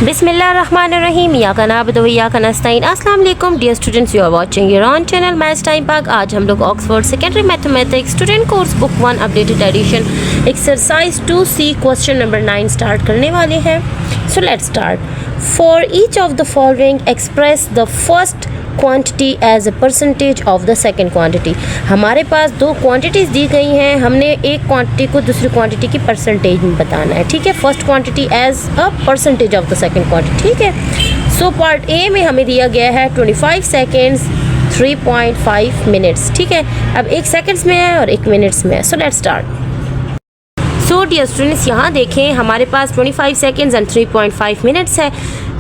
बिस्मिल्लाहिर्रहमानिर्रहीम या का नाबुदु व इय्याका नस्तईन। अस्सलाम वालेकुम dear students, you are watching your own channel maths time Pak. आज हम लोग Oxford secondary mathematics student course book 1 updated edition exercise 2C question number 9 start करने वाले हैं। So let's start. For each of the following express the first quantity as a percentage of the second quantity. हमारे पास दो quantities दी गई हैं, हमने एक क्वांटिटी को दूसरी क्वांटिटी की परसेंटेज में बताना है। ठीक है, first quantity as a percentage of the second quantity. ठीक है, सो पार्ट ए में हमें दिया गया है 25 सेकेंड्स 3.5 मिनट्स। ठीक है, अब एक सेकेंड्स में है और एक मिनट्स में है। So let's start. So dear students, यहाँ देखें हमारे पास 25 सेकेंड्स एंड 3.5 मिनट्स है।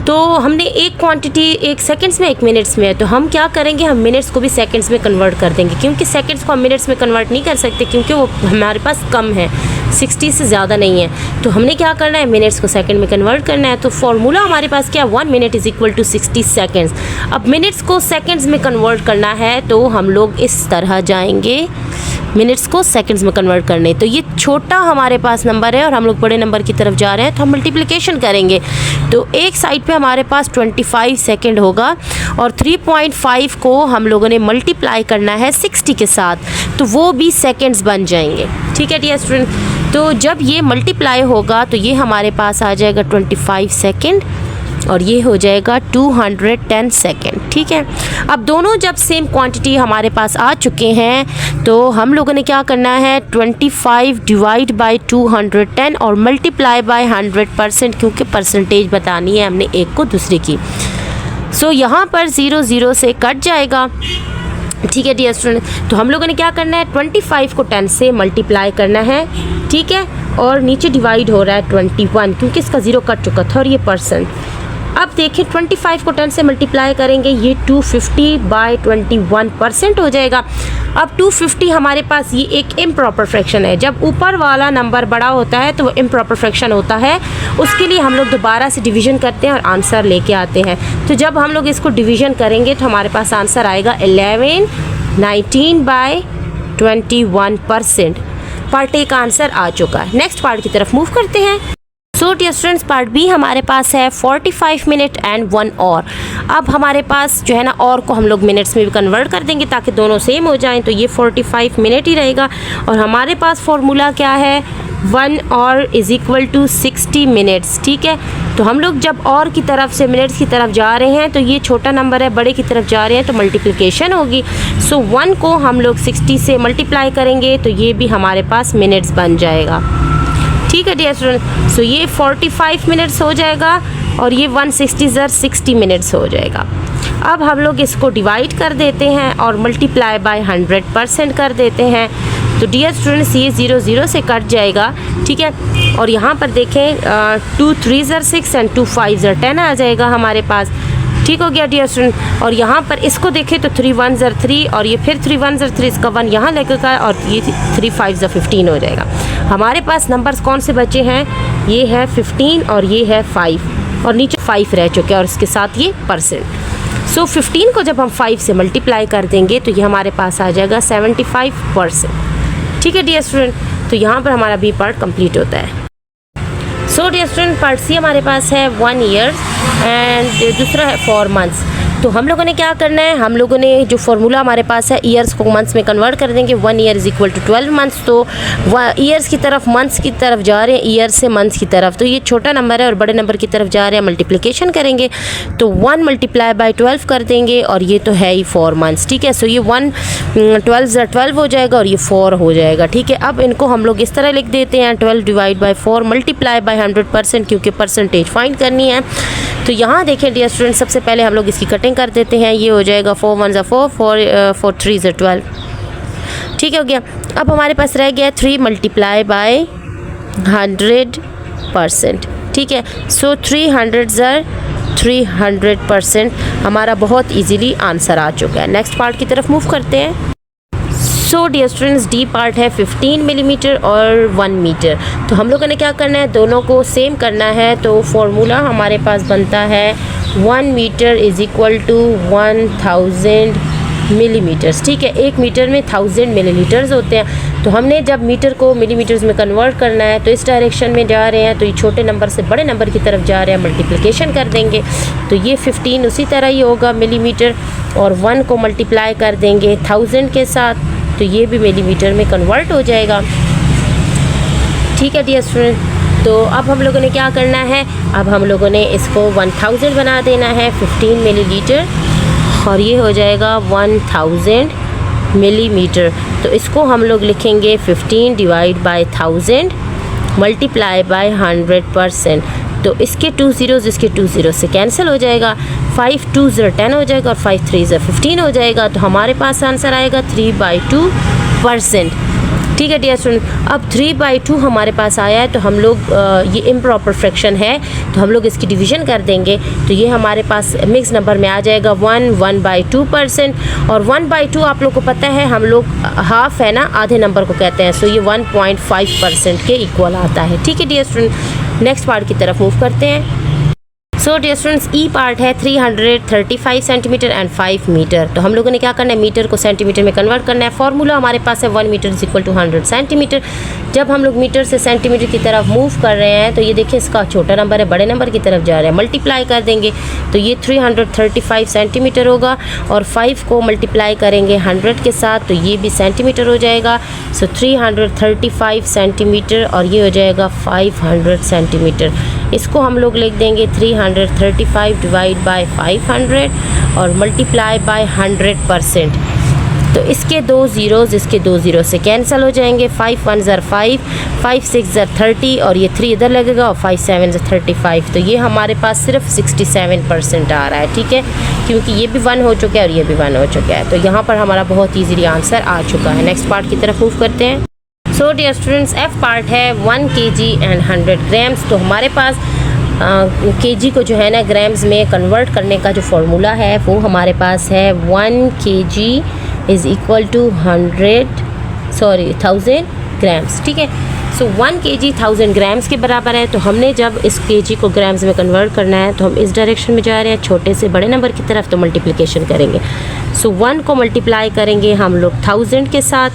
तो हमने एक क्वांटिटी एक सेकंड्स में एक मिनट्स में है, तो हम क्या करेंगे, हम मिनट्स को भी सेकंड्स में कन्वर्ट कर देंगे, क्योंकि सेकंड्स को हम मिनट्स में कन्वर्ट नहीं कर सकते क्योंकि वो हमारे पास कम है, 60 से ज़्यादा नहीं है। तो हमने क्या करना है, मिनट्स को सेकंड में कन्वर्ट करना है। तो फॉर्मूला हमारे पास क्या, 1 minute is equal to 60 seconds. अब मिनट्स को सेकेंड्स में कन्वर्ट करना है तो हम लोग इस तरह जाएंगे, मिनट्स को सेकंड्स में कन्वर्ट करने। तो ये छोटा हमारे पास नंबर है और हम लोग बड़े नंबर की तरफ जा रहे हैं, तो हम मल्टीप्लिकेशन करेंगे। तो एक साइड पे हमारे पास 25 सेकंड होगा और 3.5 को हम लोगों ने मल्टीप्लाई करना है 60 के साथ, तो वो भी सेकंड्स बन जाएंगे। ठीक है डियर स्टूडेंट, तो जब ये मल्टीप्लाई होगा तो ये हमारे पास आ जाएगा 25 सेकंड और ये हो जाएगा 210 सेकेंड। ठीक है, अब दोनों जब सेम क्वांटिटी हमारे पास आ चुके हैं तो हम लोगों ने क्या करना है, 25 डिवाइड बाई 210 और मल्टीप्लाई बाय 100%, क्योंकि परसेंटेज बतानी है हमने एक को दूसरे की। सो यहाँ पर 0 0 से कट जाएगा। ठीक है डियर स्टूडेंट, तो हम लोगों ने क्या करना है, 25 को 10 से मल्टीप्लाई करना है। ठीक है, और नीचे डिवाइड हो रहा है 21, क्योंकि इसका 0 कट चुका था और ये परसेंट। अब देखिए 25 को 10 से मल्टीप्लाई करेंगे, ये 250 बाई 21% हो जाएगा। अब 250 हमारे पास ये एक इम्प्रॉपर फ्रैक्शन है, जब ऊपर वाला नंबर बड़ा होता है तो वो इम्प्रॉपर फ्रैक्शन होता है, उसके लिए हम लोग दोबारा से डिवीज़न करते हैं और आंसर लेके आते हैं। तो जब हम लोग इसको डिवीज़न करेंगे तो हमारे पास आंसर आएगा 11 19 बाई 21%। पार्ट ए का आंसर आ चुका है। नेक्स्ट पार्ट की तरफ मूव करते हैं। So dear students, part B हमारे पास है 45 मिनट एंड 1 आवर। अब हमारे पास जो है ना, और को हम लोग मिनट्स में भी कन्वर्ट कर देंगे ताकि दोनों सेम हो जाएं, तो ये 45 मिनट ही रहेगा। और हमारे पास फॉर्मूला क्या है, 1 hour is equal to 60 minutes. ठीक है, तो हम लोग जब और की तरफ से मिनट्स की तरफ जा रहे हैं तो ये छोटा नंबर है, बड़े की तरफ जा रहे हैं तो मल्टीप्लिकेशन होगी। सो 1 को हम लोग 60 से मल्टीप्लाई करेंगे तो ये भी हमारे पास मिनट्स बन जाएगा। ठीक है डियर स्टूडेंट, सो ये 45 मिनट्स हो जाएगा और ये 160 60 मिनट्स हो जाएगा। अब हम लोग इसको डिवाइड कर देते हैं और मल्टीप्लाई बाय 100% कर देते हैं। तो डियर स्टूडेंट्स, ये 0 0 से कट जाएगा। ठीक है, और यहाँ पर देखें 2 3 6 एंड 2 5 10 आ जाएगा हमारे पास। ठीक हो गया डियर स्टूडेंट, और यहाँ पर इसको देखें तो 3 1 3 और ये फिर 3 1 3, इसका 1 यहाँ लगेगा और ये 3 5 15 हो जाएगा। हमारे पास नंबर्स कौन से बचे हैं, ये है 15 और ये है 5 और नीचे 5 रह चुके हैं और इसके साथ ये परसेंट। सो 15 को जब हम 5 से मल्टीप्लाई कर देंगे तो ये हमारे पास आ जाएगा 75%। ठीक है डियर स्टूडेंट, तो यहाँ पर हमारा बी पार्ट कंप्लीट होता है। So dear student, part C हमारे पास है 1 ईयर एंड दूसरा है 4 मंथ्स। तो हम लोगों ने क्या करना है, हम लोगों ने जो फार्मूला हमारे पास है, ईयर्स को मंथ्स में कन्वर्ट कर देंगे। 1 year is equal to 12 months. तो ईयर्स की तरफ मंथ्स की तरफ जा रहे हैं, ईयर से मंथ्स की तरफ, तो ये छोटा नंबर है और बड़े नंबर की तरफ जा रहे हैं, मल्टीप्लिकेशन करेंगे तो 1 मल्टीप्लाई बाई 12 कर देंगे और ये तो है ही 4 मंथ्स। ठीक है, सो ये 1 12 हो जाएगा और ये 4 हो जाएगा। ठीक है, अब इनको हम लोग इस तरह लिख देते हैं, 12 डिवाइड बाई 4 मल्टीप्लाई बाई 100%, क्योंकि परसेंटेज फाइंड करनी है। तो यहाँ देखें डियर स्टूडेंट, सबसे पहले हम लोग इसकी कटिंग कर देते हैं। ये हो जाएगा 4 1 4 4 3 12। ठीक हो गया। अब हमारे पास रह गया 3 मल्टीप्लाई बाय 100%। ठीक है, सो 300% हमारा बहुत इजीली आंसर आ चुका है। नेक्स्ट पार्ट की तरफ मूव करते हैं। So dear students, D part है 15 मिलीमीटर और 1 मीटर। तो हम लोगों ने क्या करना है, दोनों को सेम करना है। तो फॉर्मूला हमारे पास बनता है 1 metre is equal to 1000 millimetres. ठीक है, 1 मीटर में 1000 मिलीलीटर्स होते हैं। तो हमने जब मीटर को मिलीमीटर्स में कन्वर्ट करना है तो इस डायरेक्शन में जा रहे हैं, तो ये छोटे नंबर से बड़े नंबर की तरफ जा रहे हैं, मल्टीप्लिकेशन कर देंगे तो ये 15 उसी तरह ही होगा मिलीमीटर, और 1 को मल्टीप्लाई कर देंगे 1000 के साथ तो ये भी मिलीमीटर में कन्वर्ट हो जाएगा। ठीक है डियर स्टूडेंट, तो अब हम लोगों ने क्या करना है, अब हम लोगों ने इसको 1000 बना देना है 15 मिलीलीटर, और ये हो जाएगा 1000 मिलीमीटर। तो इसको हम लोग लिखेंगे 15 डिवाइड बाय 1000 मल्टीप्लाई बाय 100%। तो इसके 2 ज़ीरोज़ इसके 2 ज़ीरो से कैंसिल हो जाएगा, 5 2 ज़र 10 हो जाएगा और 5 3 ज़र 15 हो जाएगा। तो हमारे पास आंसर आएगा 3/2%। ठीक है डियर स्टूडेंट, अब 3/2 हमारे पास आया है तो हम लोग ये इम्प्रॉपर फ्रैक्शन है तो हम लोग इसकी डिवीज़न कर देंगे, तो ये हमारे पास मिक्स नंबर में आ जाएगा 1/2%। और 1/2 आप लोग को पता है हम लोग हाफ है ना, आधे नंबर को कहते हैं, सो ये 1.5% के इक्वल आता है। ठीक है डियर स्टूडेंट, नेक्स्ट पार्ट की तरफ मूव करते हैं। सो डियर स्टूडेंट्स, ई पार्ट है 335 सेंटीमीटर एंड 5 मीटर। तो हम लोगों ने क्या करना है, मीटर को सेंटीमीटर में कन्वर्ट करना है। फॉर्मूला हमारे पास है 1 metre is equal to 100 centimetre. जब हम लोग मीटर से सेंटीमीटर की तरफ मूव कर रहे हैं तो ये देखिए इसका छोटा नंबर है, बड़े नंबर की तरफ जा रहे हैं, मल्टीप्लाई कर देंगे तो ये 335 सेंटीमीटर होगा, और 5 को मल्टीप्लाई करेंगे 100 के साथ तो ये भी सेंटीमीटर हो जाएगा। सो 335 सेंटीमीटर और ये हो जाएगा 500 सेंटीमीटर। इसको हम लोग लिख देंगे 335 डिवाइड बाय 500 और मल्टीप्लाई बाय 100%। तो इसके 2 ज़ीरोज़ इसके 2 ज़ीरो से कैंसिल हो जाएंगे, 5 1 ज़र 5, 5 6 ज़र 30 और ये 3 इधर लगेगा और 5 7 ज़र 35। तो ये हमारे पास सिर्फ 67% आ रहा है। ठीक है, क्योंकि ये भी 1 हो चुका है और ये भी 1 हो चुका है, तो यहाँ पर हमारा बहुत ईजीली आंसर आ चुका है। नेक्स्ट पार्ट की तरफ मूव करते हैं। So dear students, F part है 1 kg एंड 100 ग्राम्स। तो हमारे पास kg को जो है ना ग्राम्स में कन्वर्ट करने का जो फार्मूला है वो हमारे पास है 1 kg is equal to 1000 grams. ठीक है, सो 1 kg 1000 ग्राम्स के बराबर है। तो हमने जब इस kg को ग्राम्स में कन्वर्ट करना है तो हम इस डायरेक्शन में जा रहे हैं, छोटे से बड़े नंबर की तरफ, तो मल्टीप्लिकेशन करेंगे। सो 1 को मल्टीप्लाई करेंगे हम लोग 1000 के साथ।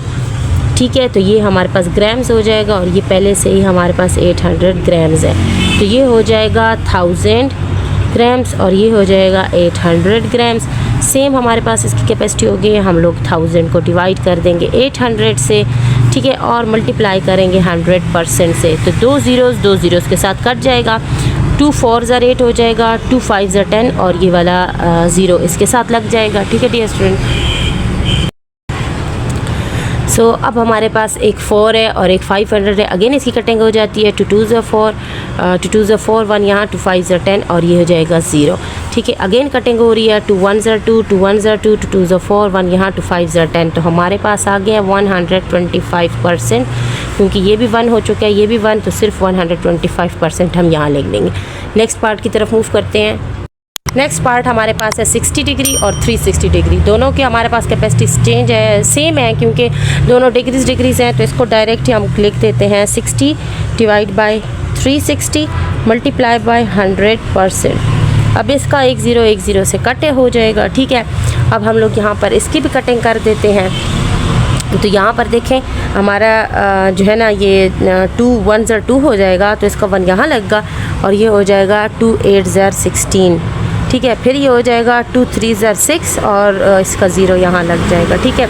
ठीक है, तो ये हमारे पास ग्राम्स हो जाएगा और ये पहले से ही हमारे पास 800 ग्राम्स है, तो ये हो जाएगा 1000 ग्राम्स और ये हो जाएगा 800 ग्राम्स। सेम हमारे पास इसकी कैपेसिटी होगी, हम लोग 1000 को डिवाइड कर देंगे 800 से। ठीक है, और मल्टीप्लाई करेंगे 100% से। तो 2 ज़ीरोज़ के साथ कट जाएगा, 2 4 ज़र 8 हो जाएगा, 2 5 ज़र 10 और ये वाला 0 इसके साथ लग जाएगा। ठीक है डियर स्टूडेंट, सो अब हमारे पास एक 4 है और एक 500 है। अगेन इसकी कटिंग हो जाती है, 2 2 ज़र 4, 2 2 ज़र 4 1 यहाँ, 2 5 ज़र 10 और ये हो जाएगा 0। ठीक है, अगेन कटिंग हो रही है, 2 1 ज़र 2, 2 1 ज़र 2, 2 2 ज़र 4 1 यहाँ, 2 5 ज़र 10। तो हमारे पास आ गया 125%, क्योंकि ये भी 1 हो चुका है, ये भी 1, तो सिर्फ 125% हम यहाँ लिख लेंगे। नेक्स्ट पार्ट की तरफ मूव करते हैं। नेक्स्ट पार्ट हमारे पास है 60 डिग्री और 360 डिग्री। दोनों के हमारे पास कैपेसिटी चेंज है, सेम है, क्योंकि दोनों डिग्रीज़ हैं, तो इसको डायरेक्ट ही हम लिख देते हैं 60 डिवाइड बाय 360 मल्टीप्लाई बाय 100%। अब इसका 1 0 से कट हो जाएगा। ठीक है, अब हम लोग यहाँ पर इसकी भी कटिंग कर देते हैं। तो यहाँ पर देखें हमारा जो है ना ये 2 1 ज़र 2 हो जाएगा, तो इसका 1 यहाँ लगेगा और ये हो जाएगा 2 8 ज़र 16। ठीक है, फिर ये हो जाएगा 2 3 ज़र 6 और इसका 0 यहाँ लग जाएगा। ठीक है,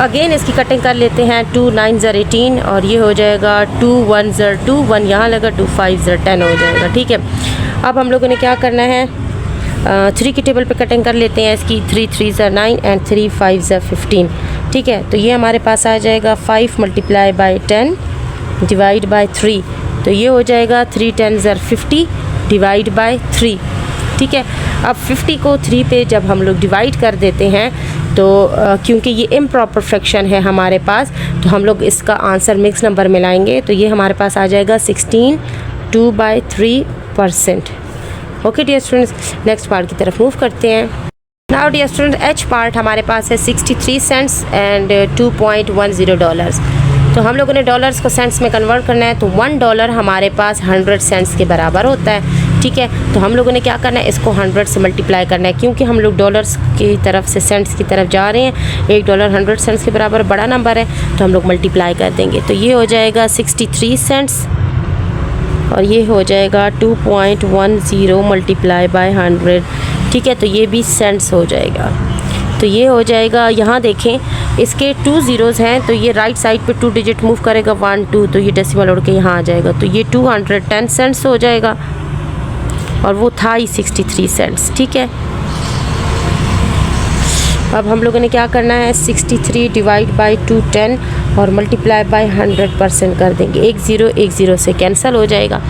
अगेन इसकी कटिंग कर लेते हैं, 2 9 ज़र 18 और ये हो जाएगा 2 1 ज़र 2, 1 यहाँ लगा, 2 5 ज़र 10 हो जाएगा। ठीक है, अब हम लोगों ने क्या करना है, 3 की टेबल पे कटिंग कर लेते हैं इसकी, 3 3 ज़र 9 एंड 3 5 ज़र 15। ठीक है, तो ये हमारे पास आ जाएगा 5 मल्टीप्लाई बाय 10 डिवाइड बाय 3, तो ये हो जाएगा 3 10 ज़र 50 डिवाइड बाय 3। ठीक है, अब 50 को 3 पे जब हम लोग डिवाइड कर देते हैं तो क्योंकि ये इम्प्रॉपर फ्रैक्शन है हमारे पास, तो हम लोग इसका आंसर मिक्स नंबर में लाएंगे, तो ये हमारे पास आ जाएगा 16 2/3%। Okay dear students, next part की तरफ मूव करते हैं। Now dear student, H part हमारे पास है 63 सेंट्स एंड $2.10। तो हम लोगों ने डॉलर्स को सेंट्स में कन्वर्ट करना है, तो $1 हमारे पास 100 सेंट्स के बराबर होता है। ठीक है। तो हम लोगों ने क्या करना है, इसको 100 से मल्टीप्लाई करना है, क्योंकि हम लोग डॉलर्स की तरफ से सेंट्स की तरफ जा रहे हैं। $1 100 सेंट्स के बराबर बड़ा नंबर है, तो हम लोग मल्टीप्लाई कर देंगे। तो ये हो जाएगा 63 सेंट्स और ये हो जाएगा 2.10 मल्टीप्लाई बाय 100, ठीक है। तो ये भी सेंट्स हो जाएगा। तो ये हो जाएगा, यहाँ देखें इसके 2 ज़ीरोज़ हैं, तो ये राइट साइड पे 2 डिजिट मूव करेगा 1 2, तो ये डेसिमल उड़ के यहाँ आ जाएगा। तो ये 210 सेंट्स हो जाएगा और वो था ही 63 सेंट्स, ठीक है। अब हम लोगों ने क्या करना है, 63 डिवाइड बाई 210 और मल्टीप्लाई बाय 100% कर देंगे। 1 0 से कैंसिल हो जाएगा।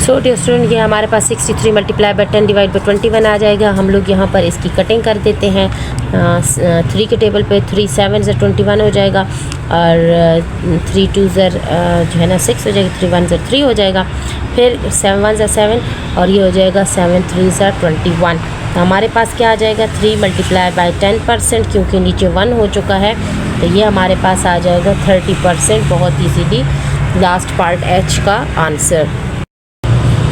सो डियर स्टूडेंट, ये हमारे पास 63 मल्टीप्लाई बाय 10 डिवाइड बाई 21 आ जाएगा। हम लोग यहाँ पर इसकी कटिंग कर देते हैं। 3 के टेबल पे 3 7 ज़र 21 हो जाएगा और 3 2 ज़र जो है ना 6 हो जाएगा, 3 1 ज़र 3 हो जाएगा, फिर 7 1 ज़र 7 और ये हो जाएगा 7 3 ज़र 21। तो हमारे पास क्या आ जाएगा, 3 मल्टीप्लाई बाय 10%, क्योंकि नीचे 1 हो चुका है, तो ये हमारे पास आ जाएगा 30%। बहुत ईजीली लास्ट पार्ट H का answer.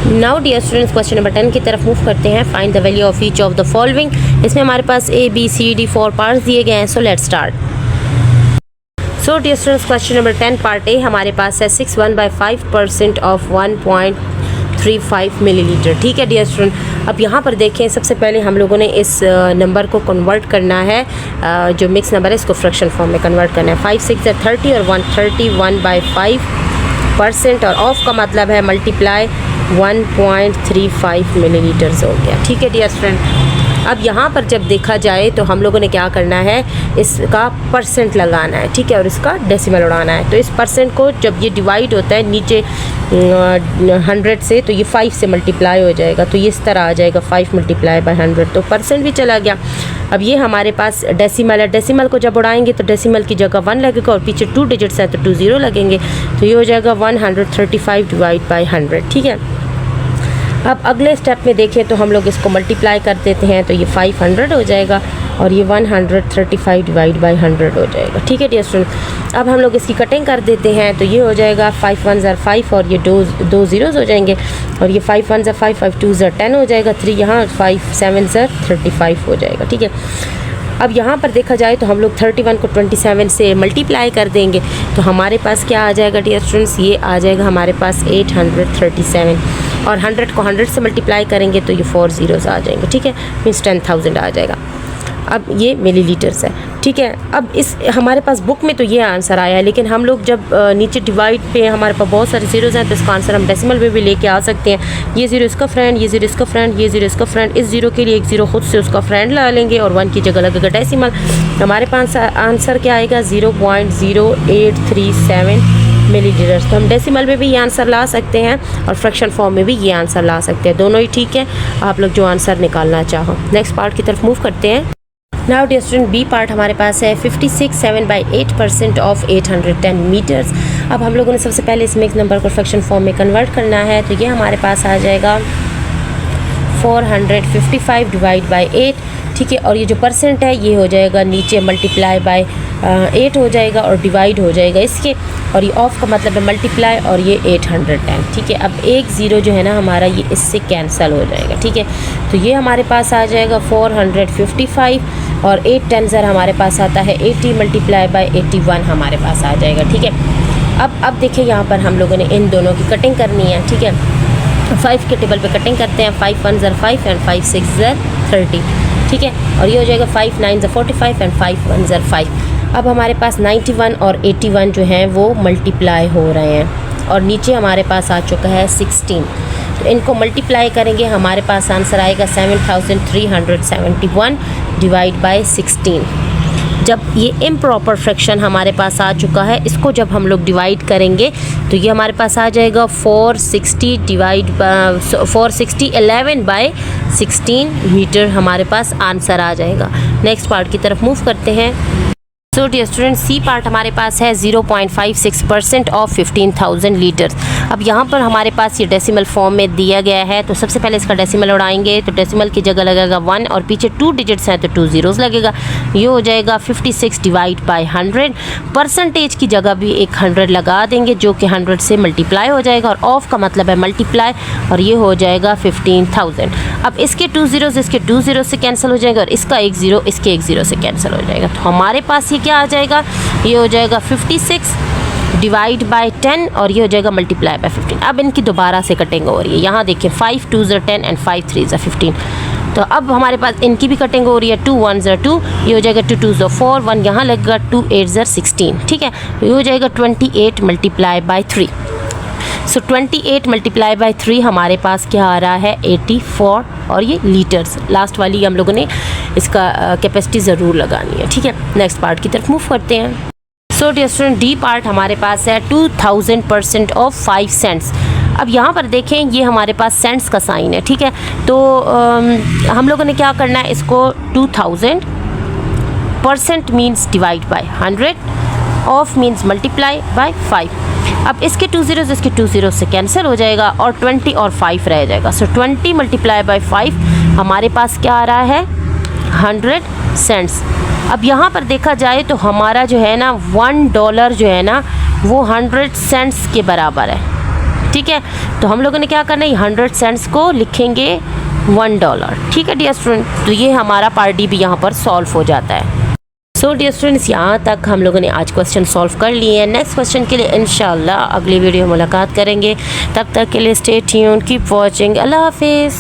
Now dear students, question number 10 की तरफ मूव करते हैं। Find the value of each of the following. इसमें हमारे पास A B C D 4 parts दिए गए हैं। So let's start. So dear students, question number 10 part A हमारे पास है 61/5% ऑफ 1.35 मिलीलीटर, ठीक है डियर स्टूडेंट। अब यहाँ पर देखें, सबसे पहले हम लोगों ने इस नंबर को कन्वर्ट करना है, जो मिक्स नंबर है इसको फ्रैक्शन फॉर्म में कन्वर्ट करना है। 5 6 30 और 131/5% और ऑफ का मतलब है मल्टीप्लाई 1.35 मिलीलीटर्स हो गया, ठीक है डियर स्टूडेंट। अब यहाँ पर जब देखा जाए तो हम लोगों ने क्या करना है, इसका परसेंट लगाना है, ठीक है, और इसका डेसिमल उड़ाना है। तो इस परसेंट को जब ये डिवाइड होता है नीचे 100 से, तो ये 5 से मल्टीप्लाई हो जाएगा, तो ये इस तरह आ जाएगा 5 मल्टीप्लाई बाय 100, तो परसेंट भी चला गया। अब ये हमारे पास डेसिमल है, डेसिमल को जब उड़ाएंगे तो डेसिमल की जगह 1 लगेगा और पीछे 2 डिजिट्स हैं तो 2 0 लगेंगे, तो ये हो जाएगा 135 डिवाइड बाई 100, ठीक है। अब अगले स्टेप में देखें तो हम लोग इसको मल्टीप्लाई कर देते हैं, तो ये 500 हो जाएगा और ये 135 डिवाइड बाई 100 हो जाएगा, ठीक है डियर स्टूडेंट। अब हम लोग इसकी कटिंग कर देते हैं, तो ये हो जाएगा 5 1 ज़र 5 और ये 2 ज़ीरोज़ हो जाएंगे और ये 5 1 ज़र 5 5 2 ज़र 10 हो जाएगा, 3 यहाँ 5 7 ज़र 35 हो जाएगा, ठीक है। अब यहाँ पर देखा जाए तो हम लोग 31 को 27 से मल्टीप्लाई कर देंगे, तो हमारे पास क्या आ जाएगा डियर स्टूडेंट्स, ये आ जाएगा हमारे पास 837 और 100 को 100 से मल्टीप्लाई करेंगे तो ये 4 ज़ीरोज़ आ जाएंगे, ठीक है, मीन्स 10,000 आ जाएगा। अब ये मिलीलीटर्स है, ठीक है। अब इस हमारे पास बुक में तो ये आंसर आया है, लेकिन हम लोग जब नीचे डिवाइड पे हमारे पास बहुत सारे ज़ीरोज़ हैं तो इसका आंसर हम डेसिमल में भी लेके आ सकते हैं। ये ज़ीरो इसका फ्रेंड, ये ज़ीरो इसका फ्रेंड, ये ज़ीरो इसका फ्रेंड, इस ज़ीरो के लिए एक ज़ीरो खुद से उसका फ्रेंड ला लेंगे और 1 की जगह लगेगा डेसिमल। हमारे पास आंसर क्या आएगा, 0.0837 मिलीलीटर्स। तो हम डेसिमल में भी ये आंसर ला सकते हैं और फ्रैक्शन फॉर्म में भी ये आंसर ला सकते हैं, दोनों ही ठीक है, आप लोग जो आंसर निकालना चाहो। नेक्स्ट पार्ट की तरफ मूव करते हैं। Now dear student, B part हमारे पास है 56.7/8% ऑफ 810 मीटर्स। अब हम लोगों ने सबसे पहले इस मिक्स नंबर को फ्रैक्शन फॉर्म में कन्वर्ट करना है, तो ये हमारे पास आ जाएगा 455 डिवाइड बाई 8, ठीक है। और ये जो परसेंट है ये हो जाएगा नीचे मल्टीप्लाई बाय 8 हो जाएगा और डिवाइड हो जाएगा इसके, और ये ऑफ का मतलब है मल्टीप्लाई और ये 810, ठीक है। अब 1 0 जो है ना हमारा ये इससे कैंसिल हो जाएगा, ठीक है। तो ये हमारे पास आ जाएगा 455 और 8 10 ज़र हमारे पास आता है 80 मल्टीप्लाई बाय 81 हमारे पास आ जाएगा, ठीक है। अब देखिए यहाँ पर हम लोगों ने इन दोनों की कटिंग करनी है, ठीक है। 5 के टेबल पे कटिंग करते हैं, 5 1 ज़र 5 एंड 5 6 ज़र 30, ठीक है। और ये हो जाएगा 5 9 ज़र 45 एंड 5 1 ज़र 5। अब हमारे पास 91 और 81 जो हैं वो मल्टीप्लाई हो रहे हैं और नीचे हमारे पास आ चुका है 16, तो इनको मल्टीप्लाई करेंगे, हमारे पास आंसर आएगा 7371 डिवाइड बाय 16। जब ये इम्प्रॉपर फ्रैक्शन हमारे पास आ चुका है, इसको जब हम लोग डिवाइड करेंगे तो ये हमारे पास आ जाएगा 460 11 बाय 16 मीटर हमारे पास आंसर आ जाएगा। नेक्स्ट पार्ट की तरफ मूव करते हैं। So dear student, C part हमारे पास है 0.56% ऑफ 15,000 लीटर्स। अब यहाँ पर हमारे पास ये डेसिमल फॉर्म में दिया गया है, तो सबसे पहले इसका डेसिमल उड़ाएंगे तो डेसिमल की जगह लगेगा 1 और पीछे 2 डिजिट्स हैं तो 2 ज़ीरोज़ लगेगा। ये हो जाएगा 56 डिवाइड बाई 100। परसेंटेज की जगह भी एक 100 लगा देंगे जो कि 100 से मल्टीप्लाई हो जाएगा, और ऑफ का मतलब है मल्टीप्लाई, और ये हो जाएगा 15,000। अब इसके 2 ज़ीरोज़ इसके 2 ज़ीरो से कैंसिल हो जाएगा, और इसका 1 ज़ीरो इसके 1 ज़ीरो से कैंसिल हो जाएगा। तो हमारे पास ये क्या आ जाएगा, ये हो जाएगा 56 डिवाइड बाय 10 और ये हो जाएगा मल्टीप्लाई बाय 15। अब इनकी दोबारा से कटिंग हो रही है, यहाँ देखिए 5 2 ज़ा 10 एंड 5 3 ज़ा 15। तो अब हमारे पास इनकी भी कटिंग हो रही है, 2 1 ज़ा 2, ये हो जाएगा 2 2 ज़ा 4, 1 यहाँ लगेगा, 2 8 ज़ा 16। ठीक है, ये हो जाएगा 28 multiply by 3। So 28 multiply by 3 हमारे पास क्या आ रहा है, 84, और ये लीटर्स। लास्ट वाली हम लोगों ने इसका कैपेसिटी ज़रूर लगानी है। ठीक है, नेक्स्ट पार्ट की तरफ मूव करते हैं। So dear student, D part हमारे पास है 2000% ऑफ 5 सेंट्स। अब यहाँ पर देखें, ये हमारे पास सेंट्स का साइन है। ठीक है, तो हम लोगों ने क्या करना है, इसको 2000% means divide by 100, of means multiply by 5। अब इसके 2 ज़ीरोज़ इसके 2 ज़ीरो से कैंसिल हो जाएगा, और 20 और 5 रह जाएगा। सो 20 मल्टीप्लाई बाय 5 हमारे पास क्या आ रहा है, 100 सेंट्स। अब यहाँ पर देखा जाए तो हमारा जो है ना $1 जो है ना वो 100 सेंट्स के बराबर है। ठीक है, तो हम लोगों ने क्या करना है, 100 सेंट्स को लिखेंगे $1। ठीक है डियर स्टूडेंट, तो ये हमारा पार्ट डी भी यहाँ पर सॉल्व हो जाता है। सो डियर स्टूडेंट्स, यहाँ तक हम लोगों ने आज क्वेश्चन सॉल्व कर लिए हैं। नेक्स्ट क्वेश्चन के लिए इंशाल्लाह अगली वीडियो मुलाकात करेंगे। तब तक के लिए स्टे ट्यून्ड, कीप वॉचिंग, अल्लाह हाफिज़।